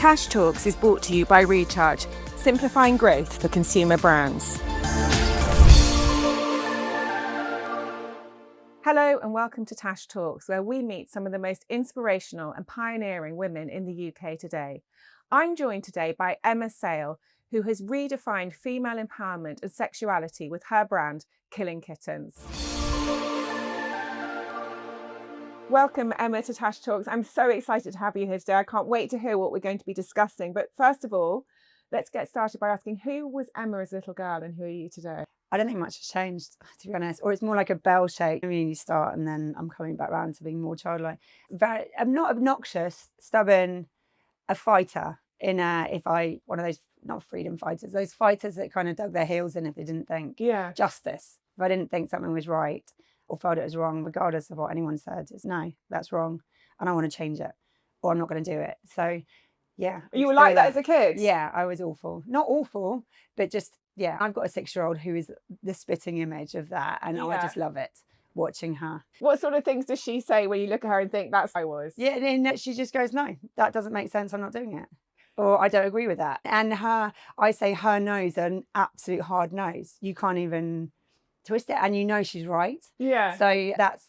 Tash Talks is brought to you by Recharge, simplifying growth for consumer brands. Hello and welcome to Tash Talks, where we meet some of the most inspirational and pioneering women in the UK today. I'm joined today by Emma Sayle, who has redefined female empowerment and sexuality with her brand, Killing Kittens. Welcome, Emma, to Tash Talks. I'm so excited to have you here today. I can't wait to hear what we're going to be discussing. But first of all, let's get started by asking, who was Emma as a little girl and who are you today? I don't think much has changed, to be honest. Or it's more like a bell shape. I mean, you start and then I'm coming back around to being more childlike. I'm not obnoxious, stubborn, a fighter one of those, not freedom fighters, those fighters that kind of dug their heels in if they didn't think justice. If I didn't think something was right or felt it was wrong, regardless of what anyone said, it's no, that's wrong. And I want to change it or I'm not going to do it. So yeah. You were like that as a kid? Yeah, I was awful. Not awful, but just, yeah. I've got a 6-year-old who is the spitting image of that. And I just love it, watching her. What sort of things does she say when you look at her and think, that's I was? Yeah, and then she just goes, no, that doesn't make sense. I'm not doing it. Or I don't agree with that. And I say her no's are an absolute hard no's. You can't even twist it. And you know she's right. Yeah. So that's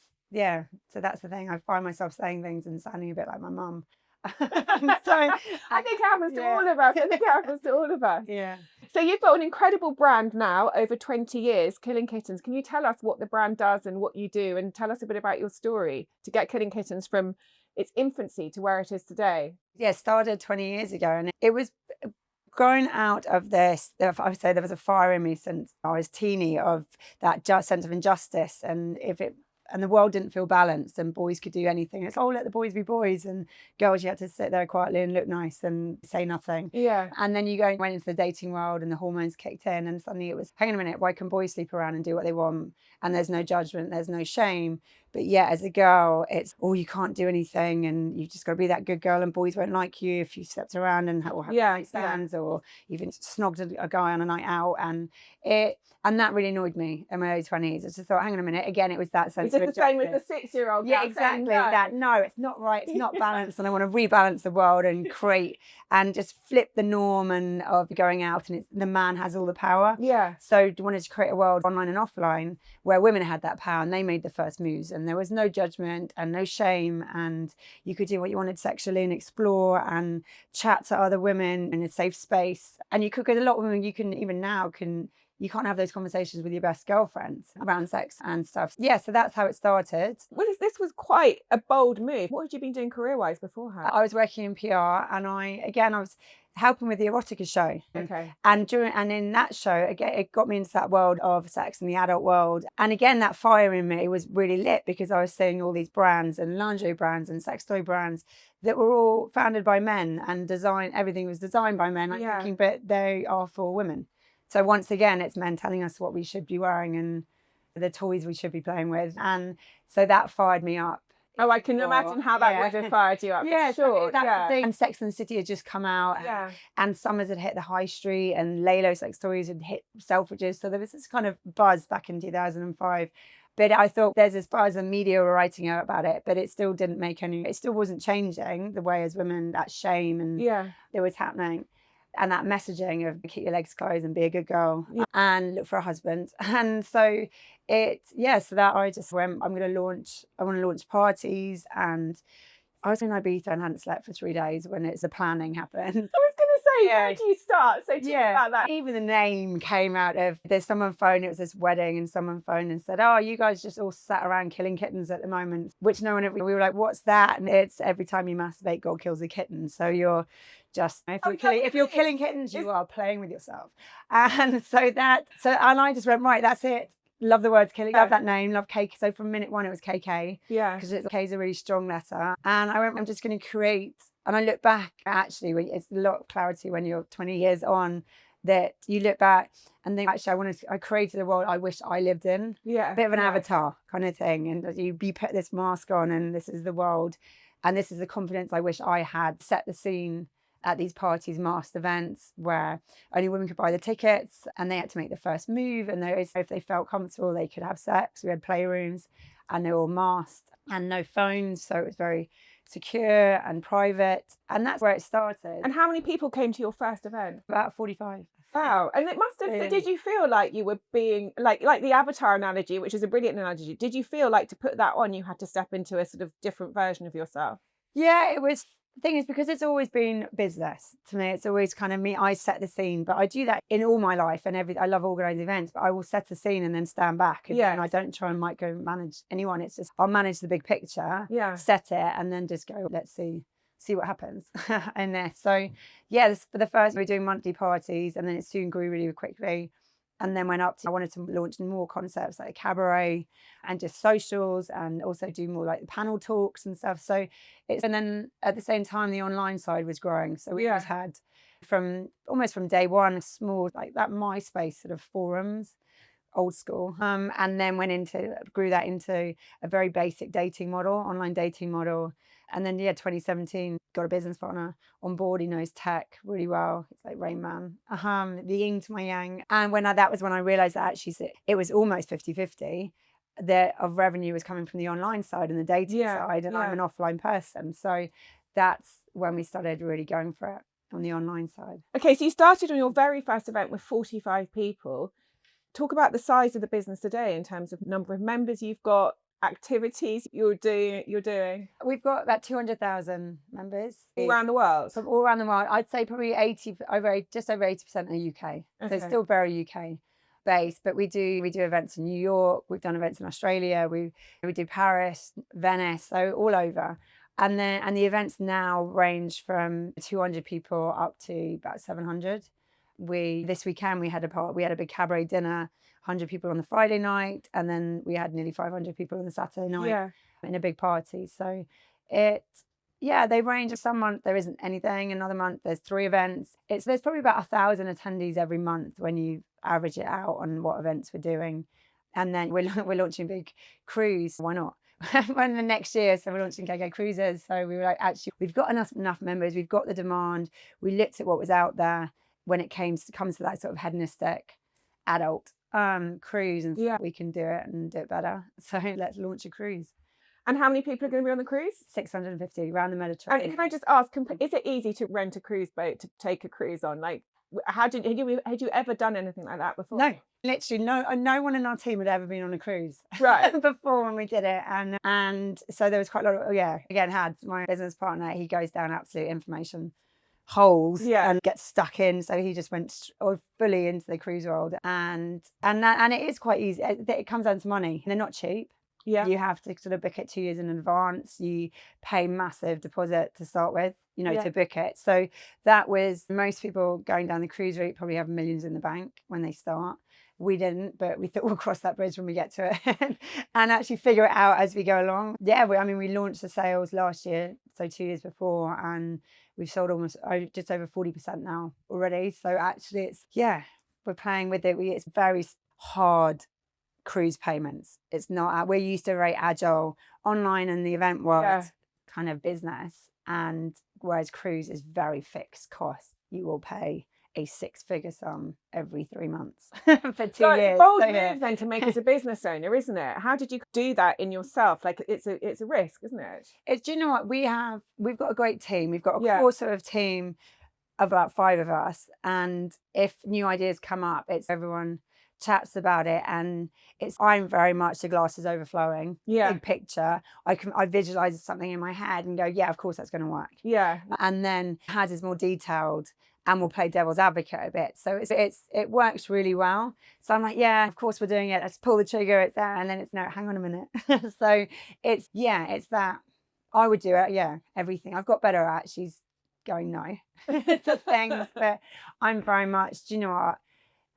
the thing. I find myself saying things and sounding a bit like my mum. I think it happens to all of us. I think it happens to all of us. Yeah. So you've built an incredible brand now over 20 years, Killing Kittens. Can you tell us what the brand does and what you do, and tell us a bit about your story to get Killing Kittens from its infancy to where it is today? Yeah, started 20 years ago, and it was growing out of this. I would say there was a fire in me since I was teeny of that sense of injustice, and the world didn't feel balanced and boys could do anything. It's, let the boys be boys, and girls, you had to sit there quietly and look nice and say nothing. Yeah. And then you went into the dating world and the hormones kicked in and suddenly it was, hang on a minute, why can boys sleep around and do what they want? And there's no judgment, there's no shame. But yeah, as a girl, it's, you can't do anything and you've just got to be that good girl and boys won't like you if you slept around and have night stands or even snogged a guy on a night out. And that really annoyed me in my early 20s. I just thought, hang on a minute, again, it was that sense of injustice. It's the same with the 6-year-old. Yeah, exactly. That, no, it's not right, it's not balanced, and I want to rebalance the world and create and just flip the norm and of going out and the man has all the power. Yeah. So I wanted to create a world online and offline where women had that power and they made the first moves and there was no judgment and no shame and you could do what you wanted sexually and explore and chat to other women in a safe space. And you could, because a lot of women, you can't have those conversations with your best girlfriends around sex and stuff. Yeah, so that's how it started. Well, this was quite a bold move. What had you been doing career-wise beforehand? I was working in PR and I was helping with the erotica show. Okay. And in that show, again, it got me into that world of sex and the adult world. And again, that fire in me was really lit because I was seeing all these brands and lingerie brands and sex toy brands that were all founded by men and everything was designed by men. Thinking, but they are for women. So once again, it's men telling us what we should be wearing and the toys we should be playing with. And so that fired me up. Oh, I can imagine how that would have fired you up. Yeah, sure. That's the thing. And Sex and the City had just come out. And Summers had hit the high street and Lalo sex toys had hit Selfridges. So there was this kind of buzz back in 2005. But I thought there's this buzz and media were writing about it, but it still didn't it still wasn't changing the way as women, that shame and it was happening. And that messaging of keep your legs closed and be a good girl and look for a husband. And so so that I just went, I want to launch parties. And I was in Ibiza and hadn't slept for 3 days when the planning happened. I was going to say, how did you start? So tell me about that. Even the name came out of, there's someone phoned, it was this wedding and someone phoned and said, oh, you guys just all sat around killing kittens at the moment, which we were like, what's that? And it's every time you masturbate, God kills a kitten. So you're just, if you're killing kittens, you are playing with yourself. And and I just went, right, that's it. Love the words killing, love that name, love KK. So from minute one, it was KK. Yeah. Because K is a really strong letter. And I went, I'm just going to create, and I look back, actually, it's a lot of clarity when you're 20 years on, that you look back and think, actually, I created a world I wish I lived in. Yeah. A bit of an avatar kind of thing. And you put this mask on and this is the world. And this is the confidence I wish I had. Set the scene at these parties, masked events where only women could buy the tickets and they had to make the first move. And if they felt comfortable, they could have sex. We had playrooms and they were all masked and no phones. So it was very secure and private. And that's where it started. And how many people came to your first event? About 45. Wow. And it must have, Yeah. did you feel like you were being, like the avatar analogy, which is a brilliant analogy, did you feel like to put that on, you had to step into a sort of different version of yourself? Yeah, it was. The thing is, because it's always been business to me, it's always kind of me. I set the scene, but I do that in all my life and I love organising events, but I will set a scene and then stand back. And I don't try and micromanage anyone. It's just I'll manage the big picture, set it, and then just go, let's see what happens in there. So yeah, for the first, we're doing monthly parties, and then it soon grew really quickly. And then went up to, I wanted to launch more concepts like a cabaret and just socials, and also do more like the panel talks and stuff. So and then at the same time, the online side was growing. So we always had almost from day one, small, like that MySpace sort of forums, old school. And then grew that into a very basic dating model, online dating model. And then 2017, got a business partner on board. He knows tech really well. It's like Rain Man, the yin to my yang. And that was when I realized that actually it was almost 50-50 of revenue was coming from the online side and the dating side. And I'm an offline person. So that's when we started really going for it on the online side. Okay, so you started on your very first event with 45 people. Talk about the size of the business today in terms of number of members you've got, activities you're doing. We've got about 200,000 members all around the world. From all around the world. I'd say probably just over 80% are UK. Okay. So it's still very UK based, but we do events in New York. We've done events in Australia. We do Paris, Venice, so all over. And the events now range from 200 people up to about 700. This weekend we had a big cabaret dinner, 100 people on the Friday night, and then we had nearly 500 people on the Saturday night in a big party. So they range. Some month there isn't anything, another month there's 3 events. There's probably about 1,000 attendees every month when you average it out on what events we're doing. And then we're launching a big cruise. Why not? When the next year, so we're launching KK Cruises. So we were like, actually, we've got enough members, we've got the demand. We looked at what was out there when it comes to that sort of hedonistic adult cruise, and we can do it and do it better. So let's launch a cruise. And how many people are going to be on the cruise? 650 around the Mediterranean. And can I just ask, is it easy to rent a cruise boat to take a cruise on? Like, had you ever done anything like that before? No, literally no one in our team had ever been on a cruise before when we did it, and so there was quite a lot of again, had my business partner, he goes down absolute information holes and gets stuck in, so he just went fully into the cruise world, and it is quite easy. It comes down to money. They're not cheap. You have to sort of book it 2 years in advance. You pay massive deposit to start with, to book it. So that was, most people going down the cruise route probably have millions in the bank when they start. We didn't, but we thought we'll cross that bridge when we get to it and actually figure it out as we go along. We launched the sales last year, so 2 years before, and we've sold almost just over 40% now already. So actually we're playing with it. It's very hard cruise payments. It's not, we're used to a very agile online and the event world kind of business, and whereas cruise is very fixed cost. You will pay a 6-figure sum every 3 months for 2 years. It's a bold move then to make as a business owner, isn't it? How did you do that in yourself? Like, it's a risk, isn't it? Do you know what? We've got a great team. We've got a core sort of team of about 5 of us, and if new ideas come up, it's everyone chats about it, and I'm very much the glass is overflowing, big picture. I visualize something in my head and go, of course that's going to work. And then Haz is more detailed and we'll play devil's advocate a bit. So it works really well. So I'm like, of course we're doing it. Let's pull the trigger. It's there, and then it's no. Hang on a minute. So it's that. I would do it. Everything. I've got better at actually going no to things, but I'm very much. Do you know what?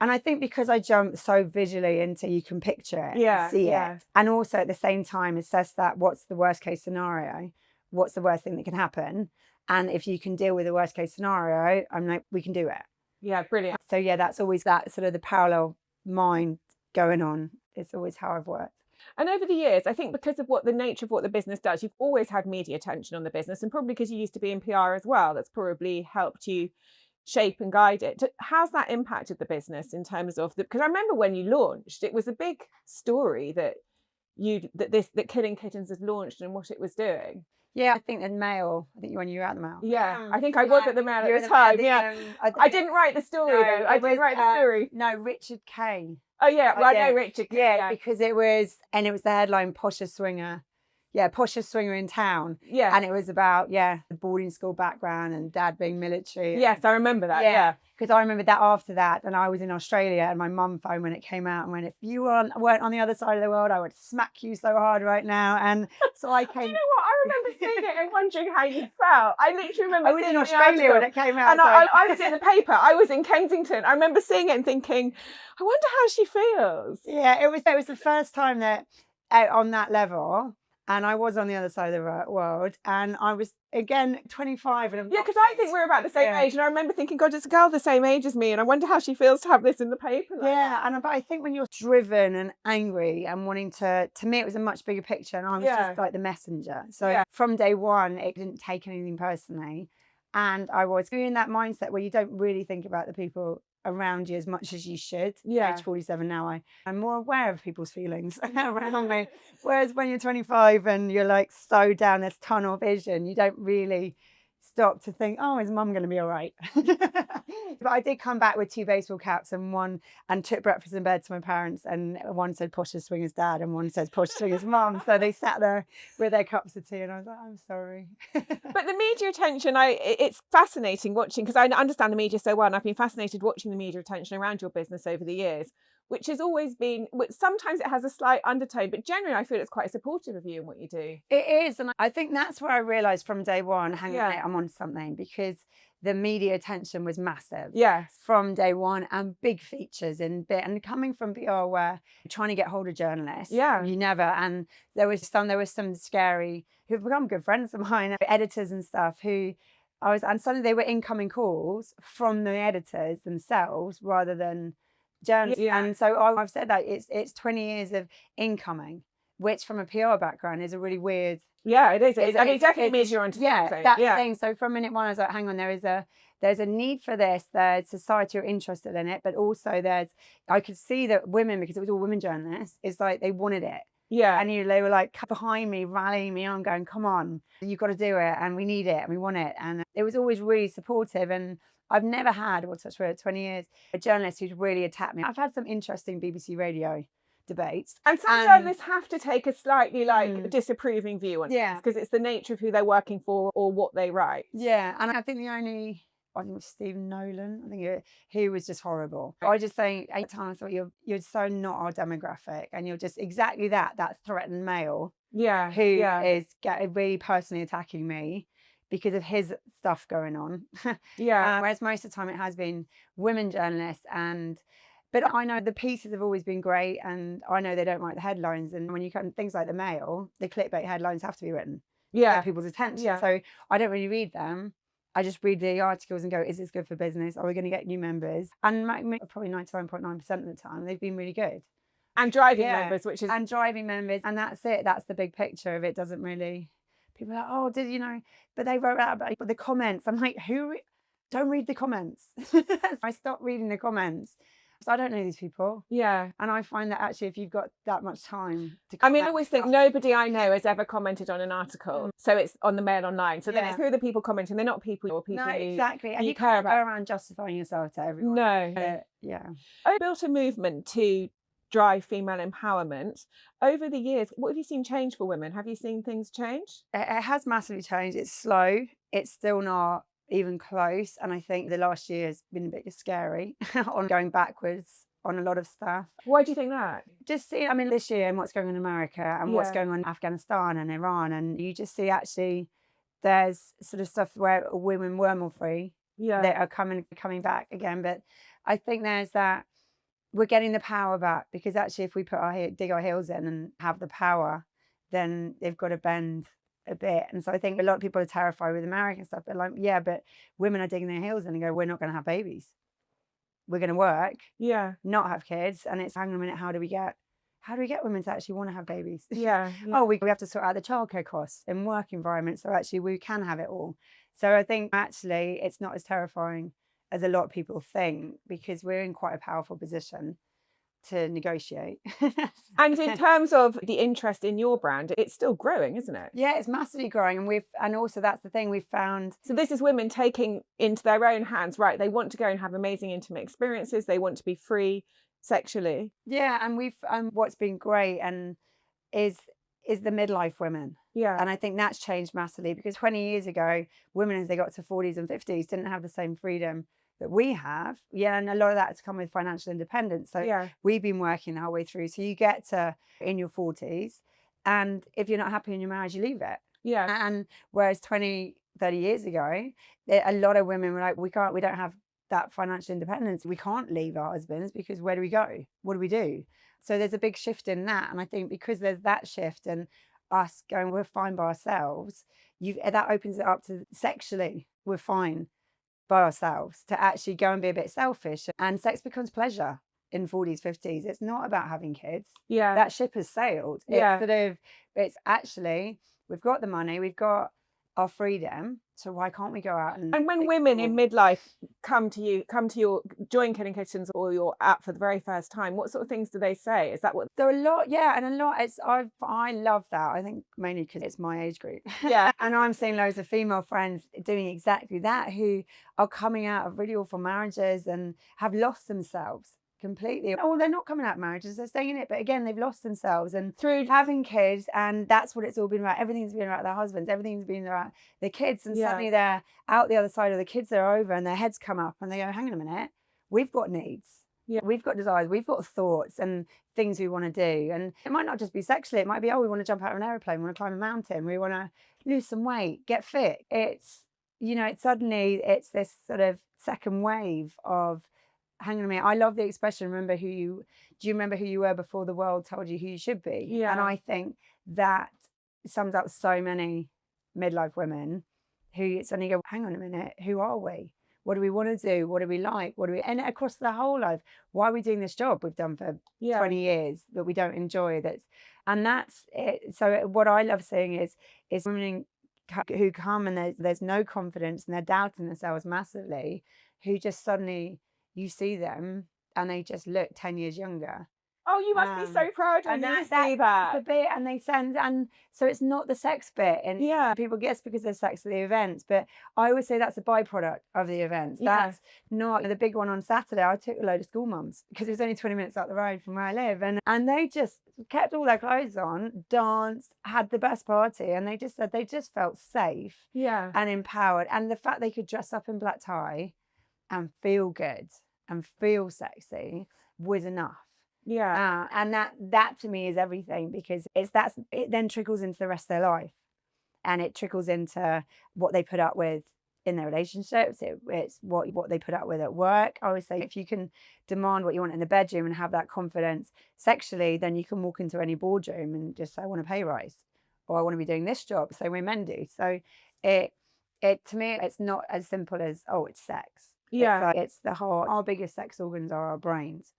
And I think because I jump so visually into, you can picture it, see it. And also at the same time assess that, what's the worst case scenario? What's the worst thing that can happen? And if you can deal with the worst case scenario, I'm like, we can do it. Yeah, brilliant. So that's always that sort of the parallel mind going on. It's always how I've worked. And over the years, I think because of the nature of what the business does, you've always had media attention on the business, and probably because you used to be in PR as well, that's probably helped you shape and guide it. How's that impacted the business in terms of because I remember when you launched, it was a big story that Killing Kittens had launched and what it was doing. Yeah, I think the Mail. I think when you were at the Mail. Yeah, I think I was at the Mail You were at the time. the, Yeah, I didn't write the story no, though. I didn't write the story. No, Richard Kay. Oh yeah, well I know did. Richard. Yeah, because it was the headline "Poshest Swinger." Yeah, poshest swinger in town. Yeah, and it was about the boarding school background and dad being military. Yes, I remember that. Yeah. Because I remember that after that, and I was in Australia, and my mum phoned when it came out and went, "If you weren't on the other side of the world, I would smack you so hard right now." And so I came. You know what? I remember seeing it and wondering how you felt. I literally remember. I was in Australia when it came out, and I was in the paper. I was in Kensington. I remember seeing it and thinking, I wonder how she feels. Yeah, it was the first time that on that level. And I was on the other side of the world, and I was again 25. And because I think we're about the same age, and I remember thinking, God, it's a girl the same age as me, and I wonder how she feels to have this in the paper. But I think when you're driven and angry and wanting to me, it was a much bigger picture, and I was just like the messenger. So from day one, it didn't take anything personally, and I was in that mindset where you don't really think about the people around you as much as you should. Age 47 now, I'm more aware of people's feelings around me. Whereas when you're 25 and you're like so down this tunnel vision, you don't really stop to think, oh, is mum going to be all right? But I did come back with 2 baseball caps and took breakfast in bed to my parents, and one said Poshest Swinger's dad and one said Poshest Swinger's mum. So they sat there with their cups of tea, and I was like, I'm sorry. But the media attention, it's fascinating watching, because I understand the media so well, and I've been fascinated watching the media attention around your business over the years, which has always been, sometimes it has a slight undertone, but generally I feel it's quite supportive of you and what you do. It is, and I think that's where I realised from day one, hang on, I'm on something, because the media attention was massive. Yes. From day one, and big features and coming from PR where you're trying to get hold of journalists. Yeah. You never, and there was some scary, who've become good friends of mine, editors and stuff, and suddenly they were incoming calls from the editors themselves rather than journalists. Yeah. And so I've said that it's 20 years of incoming, which from a PR background is a really weird. Yeah, it is. It definitely means you're onto something. That thing. So from minute one, I was like, hang on, there's a need for this. There's society are interested in it, but also I could see that women, because it was all women journalists, it's like they wanted it. Yeah. And they were like behind me, rallying me on, going, come on, you've got to do it, and we need it, and we want it. And it was always really supportive. And I've never had, touch wood, 20 years, a journalist who's really attacked me. I've had some interesting BBC Radio debates. And some journalists have to take a slightly disapproving view on this, because it's the nature of who they're working for or what they write. Yeah, and I think it was Stephen Nolan. I think he was just horrible. I just think 8 times I thought you're so not our demographic, and you're just exactly that threatened male. Yeah. Who is really personally attacking me because of his stuff going on. Whereas most of the time it has been women journalists, but I know the pieces have always been great, and I know they don't write the headlines. And when you come things like the Mail, the clickbait headlines have to be written to get people's attention. So I don't really read them. I just read the articles and go, is this good for business? Are we going to get new members? And probably 99.9% of the time, they've been really good. And driving members, And driving members. And that's it. That's the big picture of it. Doesn't really... People are like, oh, did you know? But they wrote out about the comments. I'm like, don't read the comments. I stopped reading the comments. So I don't know these people. Yeah. And I find that actually, if you've got that much time to I always think nobody I know has ever commented on an article. So it's on the Mail Online. So then it's who are the people commenting? They're not people or people exactly. And you care can't about. go around justifying yourself to everyone. No. I built a movement to drive female empowerment. Over the years, what have you seen change for women? Have you seen things change? It has massively changed. It's slow. It's still not even close, and I think the last year has been a bit scary on going backwards on a lot of stuff. Why do you think that? Just see, this year and what's going on in America and what's going on in Afghanistan and Iran, and you just see actually there's sort of stuff where women were more free that are coming back again. But I think there's that we're getting the power back, because actually if we dig our heels in and have the power, then they've got to bend a bit. And so I think a lot of people are terrified with American stuff, but but women are digging their heels in and go, we're not going to have babies, we're going to work, not have kids. And it's, hang on a minute, how do we get women to actually want to have babies? Oh, we have to sort out the childcare costs in work environments, so actually we can have it all. So I think actually it's not as terrifying as a lot of people think, because we're in quite a powerful position to negotiate. And in terms of the interest in your brand, it's still growing, isn't it? Yeah, it's massively growing. And also that's the thing we've found. So this is women taking into their own hands, right? They want to go and have amazing intimate experiences. They want to be free sexually. Yeah, and we've what's been great and is the midlife women. Yeah. And I think that's changed massively, because 20 years ago, women as they got to 40s and 50s didn't have the same freedom that we have. Yeah, and a lot of that has come with financial independence. So Yeah. we've been working our way through. So you get to in your 40s, and if you're not happy in your marriage, you leave it. Yeah. And whereas 20, 30 years ago, a lot of women were like, we don't have that financial independence. We can't leave our husbands, because where do we go? What do we do? So there's a big shift in that. And I think because there's that shift and us going, we're fine by ourselves, that opens it up to sexually, we're fine by ourselves, to actually go and be a bit selfish. And sex becomes pleasure in 40s, 50s. It's not about having kids. Yeah. That ship has sailed. Yeah. It's actually, we've got the money, we've got our freedom, so why can't we go out and when women in midlife come to your join Killing Kittens, or you're at for the very first time, what sort of things do they say? Is that what there are a lot? Yeah, and a lot. I love that. I think mainly because it's my age group. Yeah. And I'm seeing loads of female friends doing exactly that, who are coming out of really awful marriages and have lost themselves completely. Oh, they're not coming out of marriages, they're staying in it, but again, they've lost themselves, and through having kids, and that's what it's all been about. Everything's been about their husbands, everything's been about their kids, and suddenly they're out the other side of the kids are over, and their heads come up and they go, hang on a minute, we've got needs. Yeah. We've got desires, we've got thoughts and things we want to do. And it might not just be sexually, it might be, we want to jump out of an airplane, we want to climb a mountain, we want to lose some weight, get fit. It's, it's this sort of second wave of, hang on a minute, I love the expression, do you remember who you were before the world told you who you should be? Yeah. And I think that sums up so many midlife women who suddenly go, hang on a minute, who are we? What do we want to do? What do we like? And across the whole life, why are we doing this job we've done for 20 years that we don't enjoy? That's it. So what I love seeing is women who come and there's no confidence and they're doubting themselves massively, who just suddenly, you see them and they just look 10 years younger. Oh, you must be so proud when you see that. The bit, and they send, and so it's not the sex bit, and people guess because there's sex at the events, but I always say that's a byproduct of the events. That's not the big one on Saturday. I took a load of school mums because it was only 20 minutes up the road from where I live, and they just kept all their clothes on, danced, had the best party, and they just said they just felt safe, and empowered, and the fact they could dress up in black tie and feel good and feel sexy was enough. Yeah. And that to me is everything, because it then trickles into the rest of their life, and it trickles into what they put up with in their relationships. It's what they put up with at work. I always say, if you can demand what you want in the bedroom and have that confidence sexually, then you can walk into any boardroom and just say, I want a pay rise, or I want to be doing this job, same way men do. So it to me, it's not as simple as, it's sex. Yeah. It's the whole, our biggest sex organs are our brains.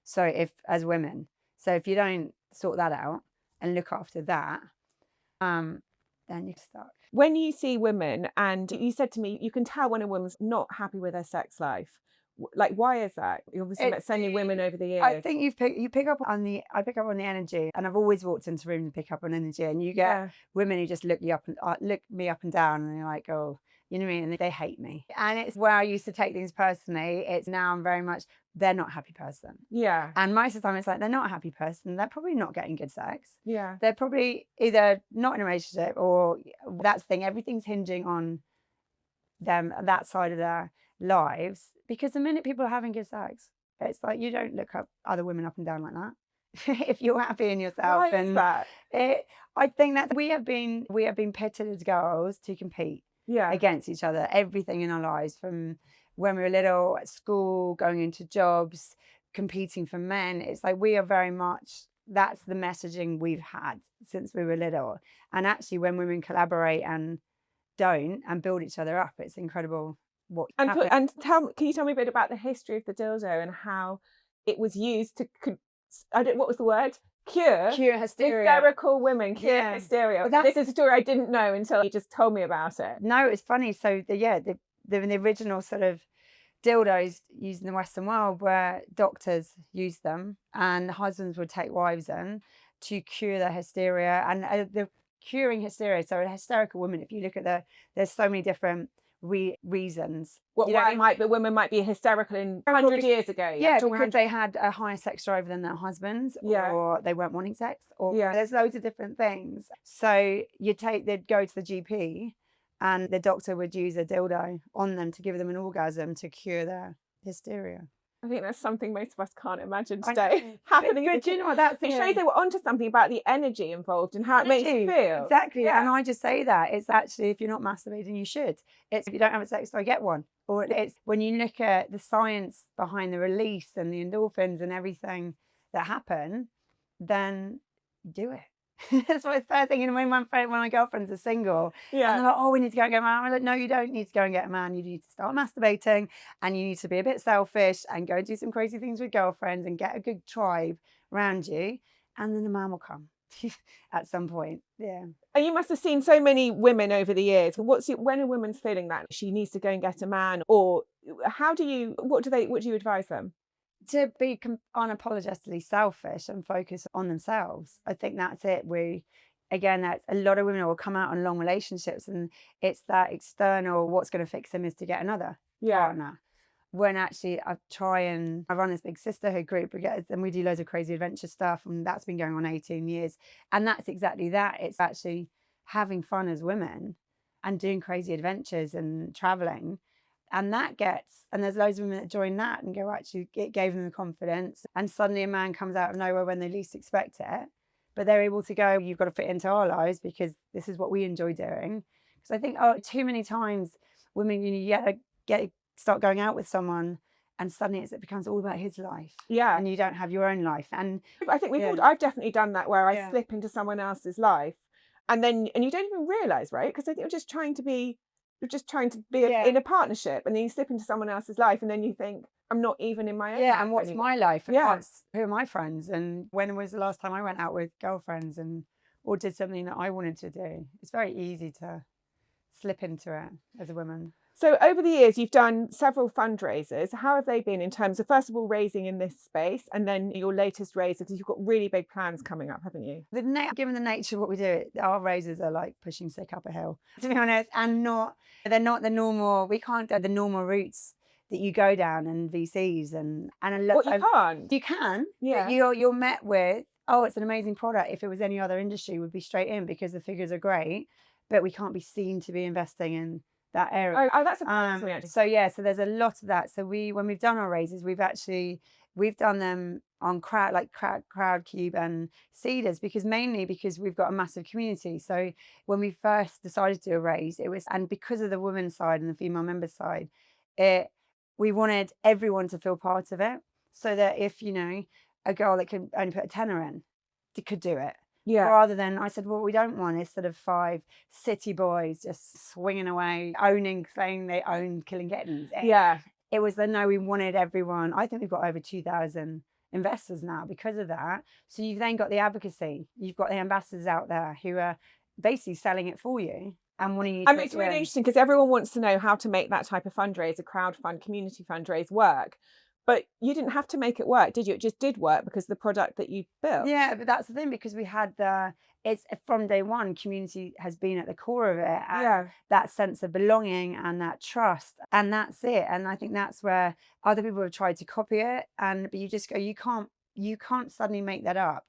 So as women, if you don't sort that out and look after that, then you're stuck. When you see women, and you said to me, you can tell when a woman's not happy with her sex life. Like, why is that? You obviously met so many women over the years. I think you pick up on the energy, and I've always walked into rooms and pick up on energy, and you get women who just look me up and down, and they're like, oh, you know what I mean? And they hate me. And it's where I used to take things personally. It's now I'm very much, they're not a happy person. Yeah. And most of the time it's like, they're not a happy person. They're probably not getting good sex. Yeah. They're probably either not in a relationship, or that's the thing. Everything's hinging on them, that side of their lives. Because the minute people are having good sex, it's like, you don't look up other women up and down like that. If you're happy in yourself. Why is that? I think that we have been pitted as girls to compete. Against each other, everything in our lives, from when we were little, at school, going into jobs, competing for men. It's like we are very much, that's the messaging we've had since we were little. And actually, when women collaborate and don't and build each other up, it's incredible what happens. And can you tell me a bit about the history of the dildo and how it was used to what was the word? Cure hysteria. Hysterical women, cure hysteria. This is a story I didn't know until you just told me about it. No, it's funny. So the original sort of dildos used in the Western world where doctors use them and husbands would take wives in to cure their hysteria. And the curing hysteria, so a hysterical woman, if you look at there's so many different reasons. Women might be hysterical in 100 years ago. Yeah, because they had a higher sex drive than their husbands, or they weren't wanting sex, or there's loads of different things. So they'd go to the GP and the doctor would use a dildo on them to give them an orgasm to cure their hysteria. I think that's something most of us can't imagine today happening. But do you know what? It shows they were onto something about the energy involved and how it makes you feel. Exactly. Yeah. And I just say that it's actually, if you're not masturbating, you should. It's if you don't have a sex toy, get one. Or it's when you look at the science behind the release and the endorphins and everything that happen, then do it. That's my first thing. And when my girlfriends are single, and they're like, "Oh, we need to go and get a man." I'm like, "No, you don't need to go and get a man. You need to start masturbating, and you need to be a bit selfish and go and do some crazy things with girlfriends and get a good tribe around you, and then the man will come at some point." Yeah. And you must have seen so many women over the years. When a woman's feeling that she needs to go and get a man, or what do you advise them? To be unapologetically selfish and focus on themselves. I think that's it. That's a lot of women will come out on long relationships and it's that external, what's going to fix them is to get another partner. When actually I run this big sisterhood group and we do loads of crazy adventure stuff, and that's been going on 18 years. And that's exactly that. It's actually having fun as women and doing crazy adventures and traveling. And there's loads of women that join that and go, actually, it gave them the confidence. And suddenly a man comes out of nowhere when they least expect it. But they're able to go, you've got to fit into our lives because this is what we enjoy doing. Because I think, too many times women, start going out with someone and suddenly it becomes all about his life. Yeah. And you don't have your own life. And I think I've definitely done that where I slip into someone else's life and you don't even realize, right? Because I think you're just trying to be in a partnership, and then you slip into someone else's life and then you think, I'm not even in my own life and what's anymore. my life? And who are my friends? And when was the last time I went out with girlfriends or did something that I wanted to do? It's very easy to slip into it as a woman. So over the years, you've done several fundraisers. How have they been in terms of, first of all, raising in this space, and then your latest raiser, because you've got really big plans coming up, haven't you? Given the nature of what we do, our raisers are like pushing sick up a hill, to be honest, and they're not the normal. We can't do the normal routes that you go down in VCs and a lot. You can't. You can. Yeah. But you're met with, oh, it's an amazing product. If it was any other industry, we'd be straight in because the figures are great, but we can't be seen to be investing in that area. Oh, that's surprising actually. So there's a lot of that. So when we've done our raises, we've done them on Crowdcube and Seeders because we've got a massive community. So when we first decided to do a raise, and because of the women's side and the female member side, we wanted everyone to feel part of it, so that if a girl that could only put a tenner in, could do it. Yeah. Rather than, I said, what we don't want is sort of 5 city boys just swinging away, saying they own Killing Kittens. Yeah. It was no, we wanted everyone. I think we've got over 2,000 investors now because of that. So you've then got the advocacy. You've got the ambassadors out there who are basically selling it for you and wanting you to. It's really interesting because everyone wants to know how to make that type of fundraise, a crowdfund, community fundraise work. But you didn't have to make it work, did you? It just did work because of the product that you built. Yeah, but that's the thing, because we had it's from day one, community has been at the core of it. And that sense of belonging and that trust. And that's it. And I think that's where other people have tried to copy it. But you just go, you can't suddenly make that up.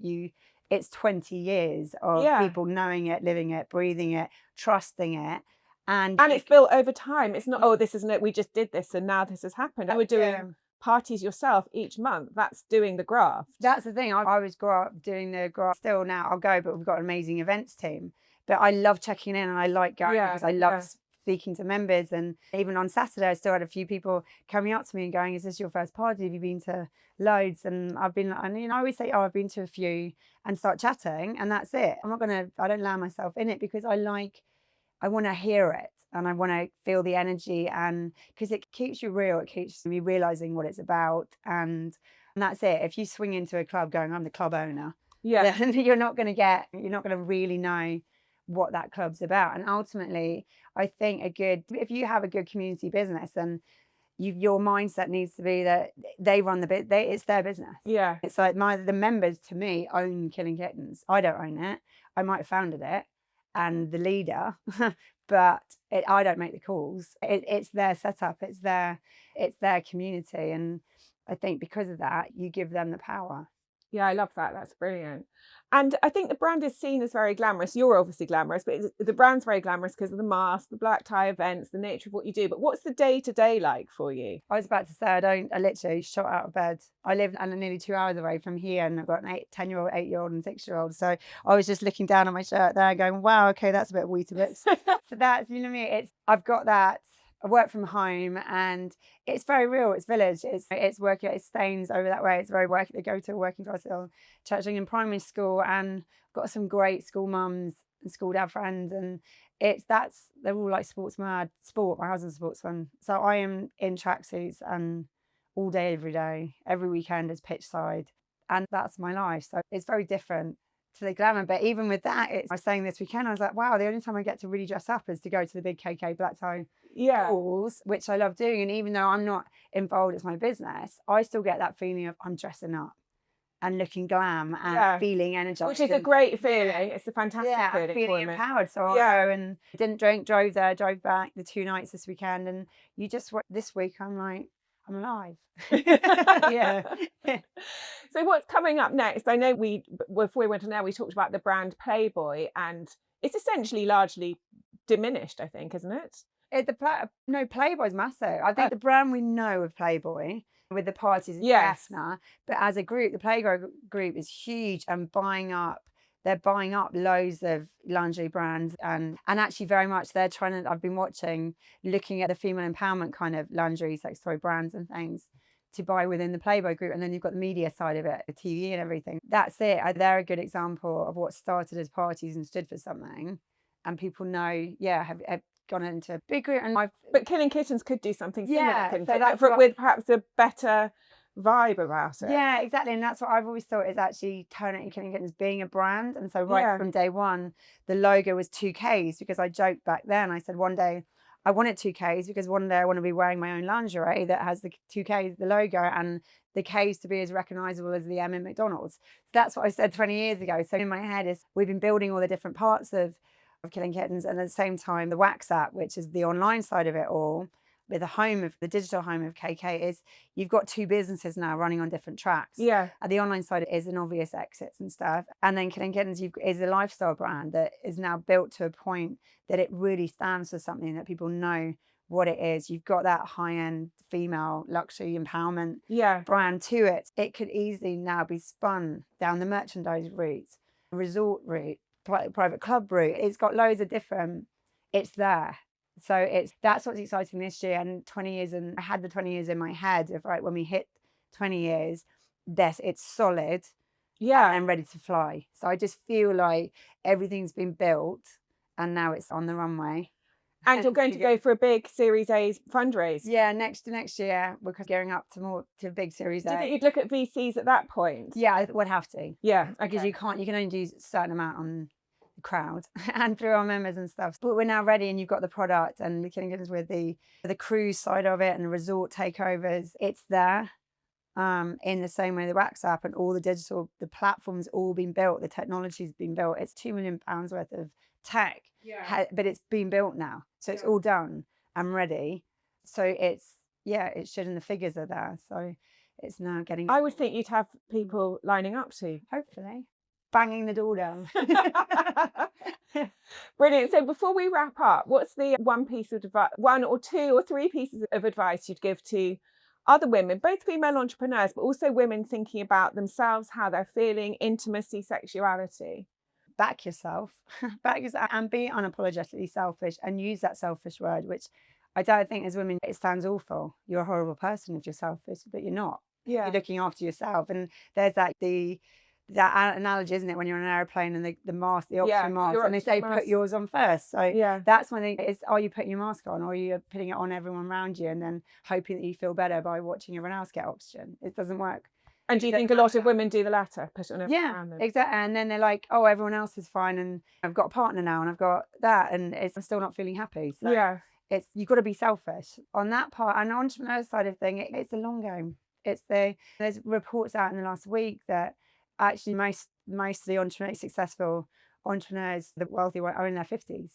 It's 20 years of people knowing it, living it, breathing it, trusting it. And it's built over time. It's not, this isn't it. We just did this and now this has happened. And we're doing parties yourself each month. That's doing the graft. That's the thing. I was doing the graft. Still now I'll go, but we've got an amazing events team. But I love checking in and I like going because I love speaking to members. And even on Saturday, I still had a few people coming up to me and going, "Is this your first party? Have you been to loads?" And I've been, and I always say, "Oh, I've been to a few," and start chatting, and that's it. I don't land myself in it because I want to hear it. And I want to feel the energy, and because it keeps you real, it keeps me realizing what it's about, and that's it. If you swing into a club going, "I'm the club owner," then you're not going to really know what that club's about. And ultimately, I think if you have a good community business, and your mindset needs to be that they run the bit. It's their business. Yeah. It's like the members to me own Killing Kittens. I don't own it. I might have founded it and the leader, but I don't make the calls. It's their setup. It's their community, and I think because of that, you give them the power. Yeah, I love that. That's brilliant. And I think the brand is seen as very glamorous. You're obviously glamorous, but the brand's very glamorous because of the mask, the black tie events, the nature of what you do. But what's the day-to-day like for you? I was about to say, I literally shot out of bed. I live nearly 2 hours away from here, and I've got an 10-year-old, 8-year-old and 6-year-old. So I was just looking down on my shirt there going, wow, okay, that's a bit of Weetabix. So that's, you know what I mean? I've got that. I work from home, and it's very real. It's village. It's working. It stains over that way. It's very working. I go to a working class church in primary school, and got some great school mums and school dad friends, and they're all like sports mad. My husband's a sportsman, so I am in tracksuits and all day, every weekend is pitch side, and that's my life. So it's very different to the glamour. But even with that, I was saying this weekend, I was like, wow, the only time I get to really dress up is to go to the big KK black tie balls, which I love doing. And even though I'm not involved, it's my business, I still get that feeling of I'm dressing up and looking glam and feeling energized. Which is a great feeling. It's a fantastic feeling. Feeling empowered. So I go and didn't drink, drove there, drove back the 2 nights this weekend. And this week I'm like, I'm alive. Yeah. So what's coming up next? I know before we went on air, we talked about the brand Playboy, and it's essentially largely diminished, I think, isn't it? No, Playboy's massive. I think the brand we know of Playboy with the parties is Hefner, but as a group, the Playboy group is huge and they're buying up loads of lingerie brands and actually very much I've been looking at the female empowerment kind of lingerie, sex toy brands and things to buy within the Playboy group. And then you've got the media side of it, the TV and everything. That's it. They're a good example of what started as parties and stood for something. And people know, have gone into a big group. But Killing Kittens could do something similar, so with perhaps a better vibe about it. Yeah, exactly. And that's what I've always thought, is actually turning it Killing Kittens being a brand. And so from day one, the logo was 2Ks, because I joked back then, I said one day I wanted 2Ks because one day I want to be wearing my own lingerie that has the 2Ks, the logo, and the Ks to be as recognizable as the M in McDonald's. So that's what I said 20 years ago. So in my head is we've been building all the different parts of Killing Kittens, and at the same time the Wax app, which is the online side of it all, with the digital home of KK, is you've got 2 businesses now running on different tracks. Yeah. And the online side is an obvious exits and stuff. And then Killing Kittens is a lifestyle brand that is now built to a point that it really stands for something that people know what it is. You've got that high-end female luxury empowerment brand to it. It could easily now be spun down the merchandise route, resort route, private club route. It's got loads of different, it's there. So that's what's exciting this year. And 20 years, and I had the 20 years in my head of when we hit 20 years, it's solid and ready to fly. So I just feel like everything been built and now it's on the runway. And you're going to go for a big Series A fundraise. Yeah, next year we're gearing up to big Series A. Do you think you'd look at VCs at that point? Yeah, I would have to. Yeah, because you can only do a certain amount on the crowd and through our members and stuff. But we're now ready, and you've got the product and the Killing Kittens with the cruise side of it and the resort takeovers. It's there. In the same way the Wax app and all the platforms all been built, the technology's been built. It's £2 million worth of tech, but it's been built now. So it's all done and ready. So it should, and the figures are there. So it's now getting... I would think you'd have people lining up to. Hopefully. Banging the door down. Brilliant. So before we wrap up, what's the one or two or three pieces of advice you'd give to other women, both female entrepreneurs, but also women thinking about themselves, how they're feeling, intimacy, sexuality? Back yourself, and be unapologetically selfish, and use that selfish word, which I don't think as women, it sounds awful. You're a horrible person if you're selfish, but you're not. Yeah. You're looking after yourself. And there's that analogy, isn't it, when you're on an airplane and the mask, the oxygen mask, and they say put yours on first. So that's when are you putting your mask on, or are you putting it on everyone around you and then hoping that you feel better by watching everyone else get oxygen? It doesn't work. And do you think a lot of women do the latter, put it on everyone around them? Exactly. And then they're like, oh, everyone else is fine, and I've got a partner now, and I've got that, and I'm still not feeling happy. So you've got to be selfish on that part. And the entrepreneur side of thing, it's a long game. There's reports out in the last week that actually most of the successful entrepreneurs, the wealthy one, are in their 50s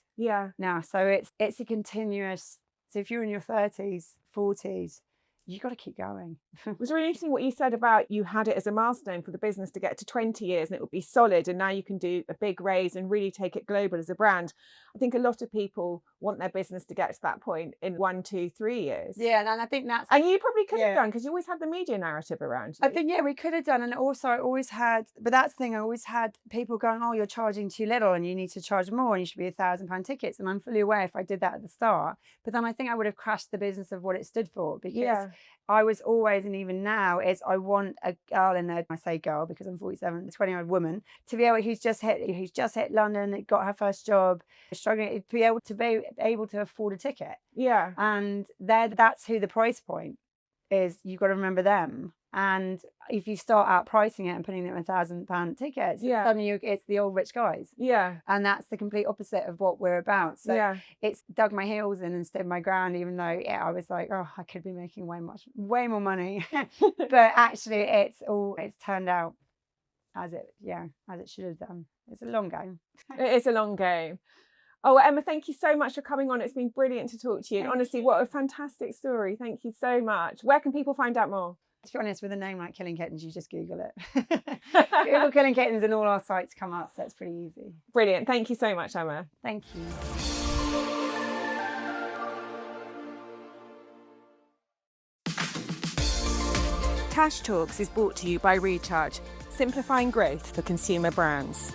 now. So it's a continuous. So if you're in your 30s, 40s, you got to keep going. It was really interesting what you said about you had it as a milestone for the business to get to 20 years and it would be solid, and now you can do a big raise and really take it global as a brand. I think a lot of people want their business to get to that point in 1, 2, 3 years. Yeah, and I think that's... And you probably could have done, because you always had the media narrative around you. I think, we could have done. And also I always had, but that's the thing, I always had people going, oh, you're charging too little and you need to charge more and you should be £1,000 tickets. And I'm fully aware if I did that at the start, but then I think I would have crashed the business of what it stood for, because I was always, and even now, I want a girl in there, I say girl because I'm 47, a 20-year-old woman, to be who's just hit London, got her first job, struggling, to be able to afford a ticket. Yeah. And that's who the price point is. You've got to remember them. And if you start out pricing it and putting them £1,000 tickets, suddenly it's the old rich guys. Yeah. And that's the complete opposite of what we're about. So it's dug my heels in and stood my ground, even though I was like, oh, I could be making way more money. But actually it's turned out as it should have done. It's a long game. It is a long game. Oh, Emma, thank you so much for coming on. It's been brilliant to talk to you. And honestly, what a fantastic story. Thank you so much. Where can people find out more? To be honest, with a name like Killing Kittens, you just Google it. Google Killing Kittens and all our sites come up, so it's pretty easy. Brilliant. Thank you so much, Emma. Thank you. Tash Talks is brought to you by Recharge, simplifying growth for consumer brands.